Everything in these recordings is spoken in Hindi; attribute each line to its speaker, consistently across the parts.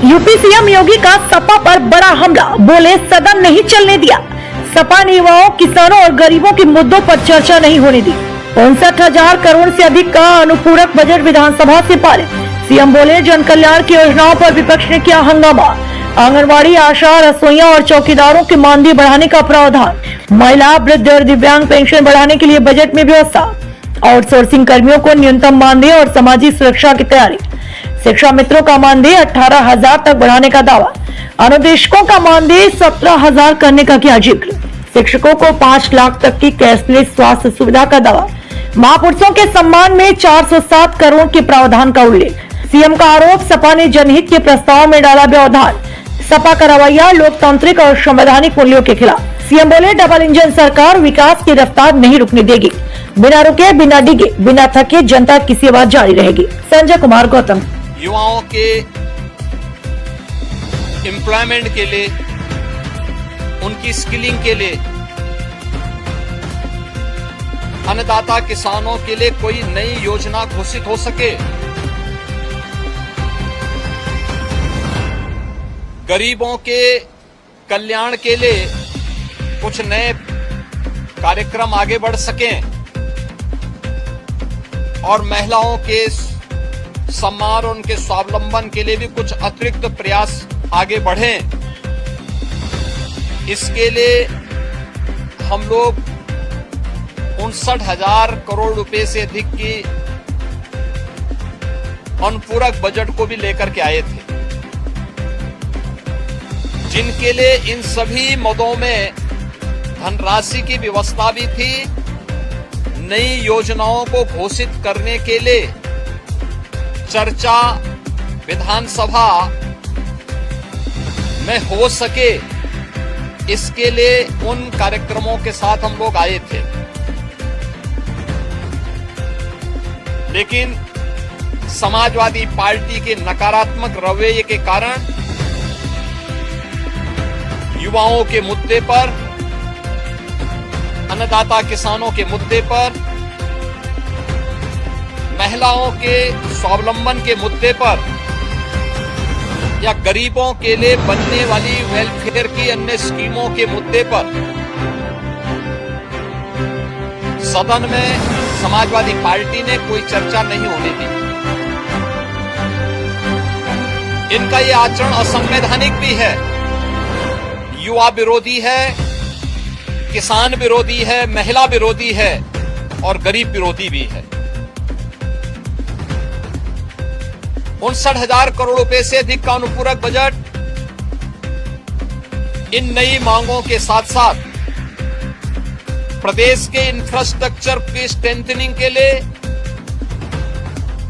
Speaker 1: यूपी सीएम योगी का सपा पर बड़ा हमला, बोले सदन नहीं चलने दिया। सपा ने युवाओं, किसानों और गरीबों के मुद्दों पर चर्चा नहीं होने दी। 59,000 करोड़ से अधिक का अनुपूरक बजट विधानसभा से पारित। सीएम बोले जन कल्याण की योजनाओं पर विपक्ष ने किया हंगामा। आंगनबाड़ी, आशा, रसोइया और चौकीदारों के मानदेय बढ़ाने का प्रावधान। महिला, वृद्ध और दिव्यांग पेंशन बढ़ाने के लिए बजट में व्यवस्था। आउटसोर्सिंग कर्मियों को न्यूनतम मानदेय और सामाजिक सुरक्षा की तैयारी। शिक्षा मित्रों का मानदेय 18,000 तक बढ़ाने का दावा। अनुदेशकों का मानदेय 17,000 करने का किया जिक्र। शिक्षकों को 5 लाख तक की कैशलेस स्वास्थ्य सुविधा का दावा। महापुरुषों के सम्मान में 407 करोड़ के प्रावधान का उल्लेख। सीएम का आरोप, सपा ने जनहित के प्रस्ताव में डाला व्यवधान। सपा का रवैया लोकतांत्रिक और संवैधानिक मूल्यों के खिलाफ। सीएम बोले डबल इंजन सरकार विकास की रफ्तार नहीं रुकने देगी। बिना रुके, बिना डिगे, बिना थके जनता की सेवा जारी रहेगी। संजय कुमार गौतम।
Speaker 2: युवाओं के एम्प्लॉयमेंट के लिए, उनकी स्किलिंग के लिए, अन्नदाता किसानों के लिए कोई नई योजना घोषित हो सके, गरीबों के कल्याण के लिए कुछ नए कार्यक्रम आगे बढ़ सकें और महिलाओं के सम्मान और उनके स्वावलंबन के लिए भी कुछ अतिरिक्त प्रयास आगे बढ़ें। इसके लिए हम लोग 59,000 करोड़ रुपए से अधिक की अनुपूरक बजट को भी लेकर के आए थे, जिनके लिए इन सभी मदों में धनराशि की व्यवस्था भी थी। नई योजनाओं को घोषित करने के लिए चर्चा विधानसभा में हो सके, इसके लिए उन कार्यक्रमों के साथ हम लोग आए थे। लेकिन समाजवादी पार्टी के नकारात्मक रवैये के कारण युवाओं के मुद्दे पर, अन्नदाता किसानों के मुद्दे पर, महिलाओं के स्वावलंबन के मुद्दे पर या गरीबों के लिए बनने वाली वेलफेयर की अन्य स्कीमों के मुद्दे पर सदन में समाजवादी पार्टी ने कोई चर्चा नहीं होने दी। इनका ये आचरण असंवैधानिक भी है, युवा विरोधी है, किसान विरोधी है, महिला विरोधी है और गरीब विरोधी भी है। 59,000 करोड़ रुपए से अधिक का अनुपूरक बजट इन नई मांगों के साथ साथ प्रदेश के इंफ्रास्ट्रक्चर की स्ट्रेंथनिंग के लिए,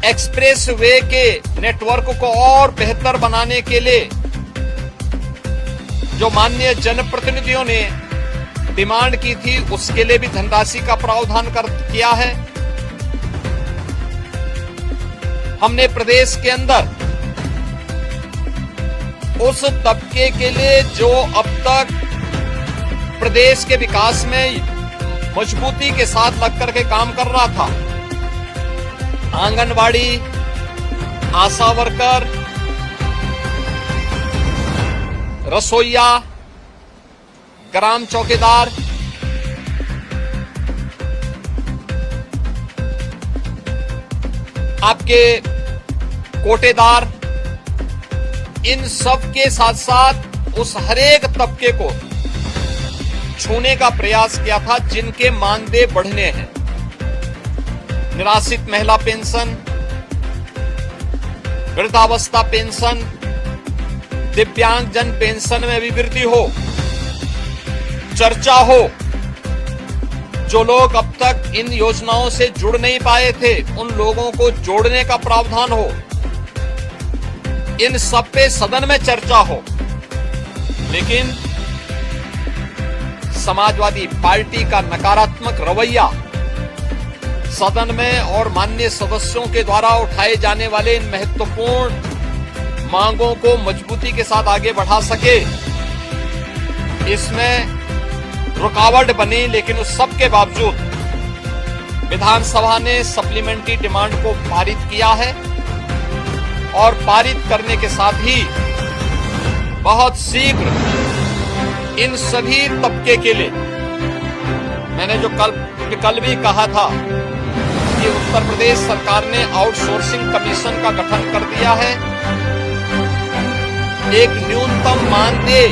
Speaker 2: एक्सप्रेस वे के नेटवर्क को और बेहतर बनाने के लिए जो माननीय जनप्रतिनिधियों ने डिमांड की थी, उसके लिए भी धनराशि का प्रावधान किया है। हमने प्रदेश के अंदर उस तबके के लिए जो अब तक प्रदेश के विकास में मजबूती के साथ लगकर के काम कर रहा था, आंगनबाड़ी, आशा वर्कर, रसोइया, ग्राम चौकीदार, आपके कोटेदार, इन सब के साथ साथ उस हरेक तबके को छूने का प्रयास किया था जिनके मानदेय बढ़ने हैं। निराश्रित महिला पेंशन, वृद्धावस्था पेंशन, दिव्यांग जन पेंशन में भी वृद्धि हो, चर्चा हो। जो लोग अब तक इन योजनाओं से जुड़ नहीं पाए थे, उन लोगों को जोड़ने का प्रावधान हो। इन सब पे सदन में चर्चा हो। लेकिन समाजवादी पार्टी का नकारात्मक रवैया सदन में और माननीय सदस्यों के द्वारा उठाए जाने वाले इन महत्वपूर्ण मांगों को मजबूती के साथ आगे बढ़ा सके, इसमें रुकावट बनी। लेकिन उस सब के बावजूद विधानसभा ने सप्लीमेंट्री डिमांड को पारित किया है और पारित करने के साथ ही बहुत शीघ्र इन सभी तबके के लिए, मैंने जो कल भी कहा था कि उत्तर प्रदेश सरकार ने आउटसोर्सिंग कमीशन का गठन कर दिया है, एक न्यूनतम मानदेय